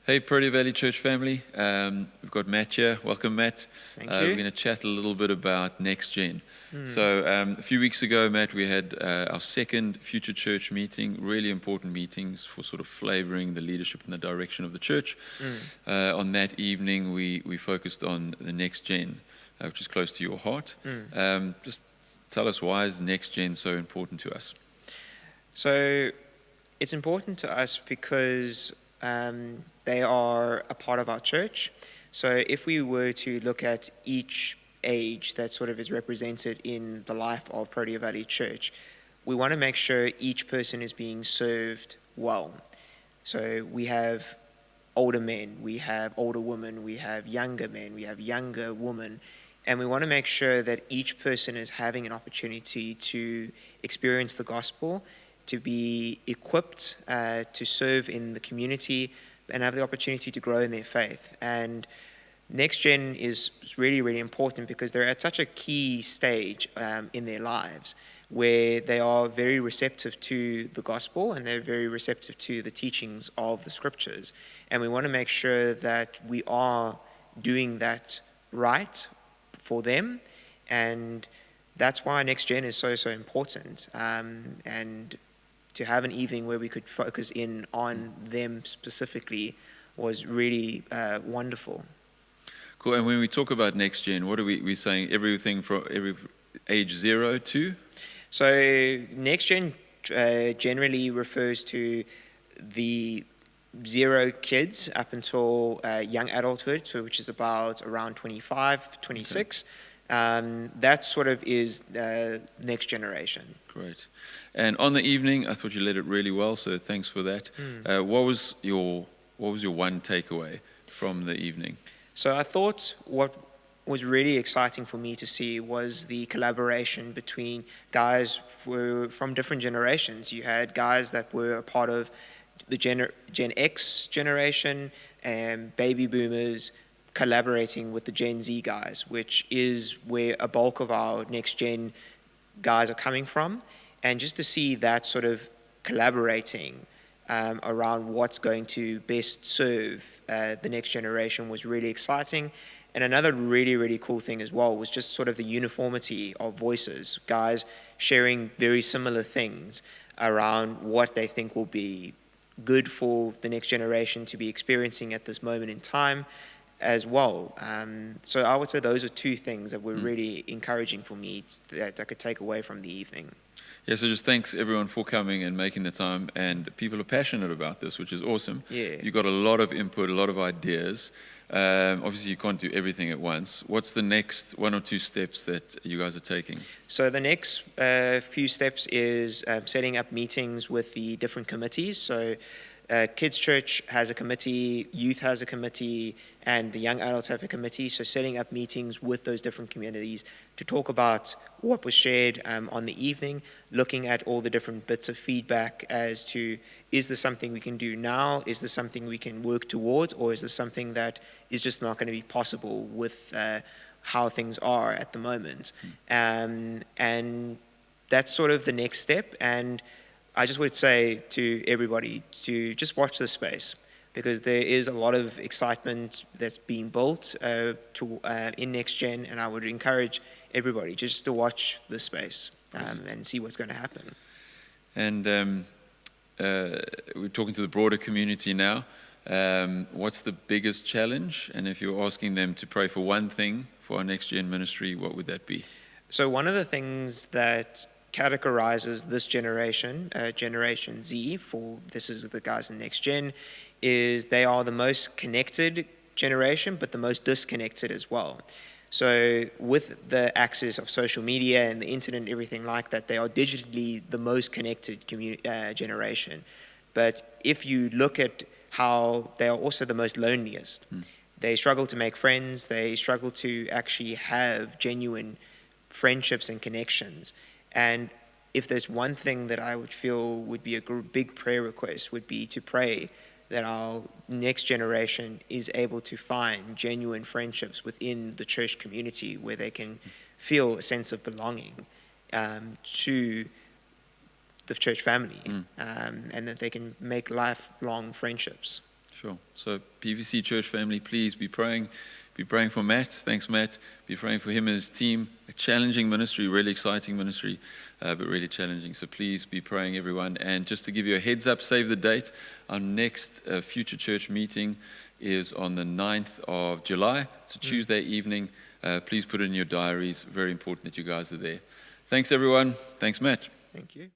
Hey, Purdy Valley Church family. We've got Matt here. Welcome, Matt. Thank We're you. going to chat a little bit about NextGen. So, a few weeks ago, Matt, we had our second Future Church meeting, really important meetings for sort of flavoring the leadership and the direction of the church. On that evening, we focused on the NextGen, which is close to your heart. Just tell us, why is NextGen so important to us? So it's important to us because they are a part of our church. So if we were to look at each age that sort of is represented in the life of Protea Valley Church, we want to make sure each person is being served well. So we have older men, we have older women, we have younger men, we have younger women, and we want to make sure that each person is having an opportunity to experience the gospel, to be equipped to serve in the community, and have the opportunity to grow in their faith. And NextGen is really, really important because they're at such a key stage in their lives where they are very receptive to the gospel and they're very receptive to the teachings of the scriptures. And we want to make sure that we are doing that right for them. And that's why NextGen is so, so important. And to have an evening where we could focus in on them specifically was really wonderful. Cool. And when we talk about NextGen, what are we saying? Everything from every age 0 to? So NextGen generally refers to the 0 kids up until young adulthood, so which is about around 25, 26. Okay. That sort of is next generation. Great. And on the evening, I thought you led it really well, so thanks for that. What was your one takeaway from the evening? So I thought what was really exciting for me to see was the collaboration between guys from different generations. You had guys that were a part of the Gen X generation and baby boomers collaborating with the Gen Z guys, which is where a bulk of our next gen guys are coming from. And just to see that sort of collaborating around what's going to best serve the next generation was really exciting. And another really, really cool thing as well was just sort of the uniformity of voices, guys sharing very similar things around what they think will be good for the next generation to be experiencing at this moment in time as well. So I would say those are two things that were really encouraging for me that I could take away from the evening. Yeah, so just thanks everyone for coming and making the time, and people are passionate about this, which is awesome. Yeah. You got a lot of input, a lot of ideas. Obviously you can't do everything at once. What's the next 1 or 2 steps that you guys are taking? So the next few steps is setting up meetings with the different committees. So Kids Church has a committee, Youth has a committee, and the Young Adults have a committee. So setting up meetings with those different communities to talk about what was shared on the evening, looking at all the different bits of feedback as to, is this something we can do now? Is this something we can work towards? Or is this something that is just not going to be possible with how things are at the moment? And that's sort of the next step. And I just would say to everybody to just watch this space, because there is a lot of excitement that's being built in NextGen, and I would encourage everybody just to watch this space and see what's going to happen. And we're talking to the broader community now. What's the biggest challenge? And if you're asking them to pray for one thing for our NextGen ministry, what would that be? So one of the things that categorizes this generation, Generation Z, this is the guys in NextGen, is they are the most connected generation, but the most disconnected as well. So with the access of social media and the internet and everything like that, they are digitally the most connected generation. But if you look at how they are also the most loneliest, they struggle to make friends, they struggle to actually have genuine friendships and connections. And if there's one thing that I would feel would be a big prayer request, would be to pray that our next generation is able to find genuine friendships within the church community where they can feel a sense of belonging to the church family, and that they can make lifelong friendships. Sure. So PVC Church family, please be praying. Be praying for Matt. Thanks, Matt. Be praying for him and his team. A challenging ministry, really exciting ministry, but really challenging. So please be praying, everyone. And just to give you a heads up, save the date. Our next Future Church meeting is on the 9th of July. It's a Tuesday evening. Please put it in your diaries. Very important that you guys are there. Thanks, everyone. Thanks, Matt. Thank you.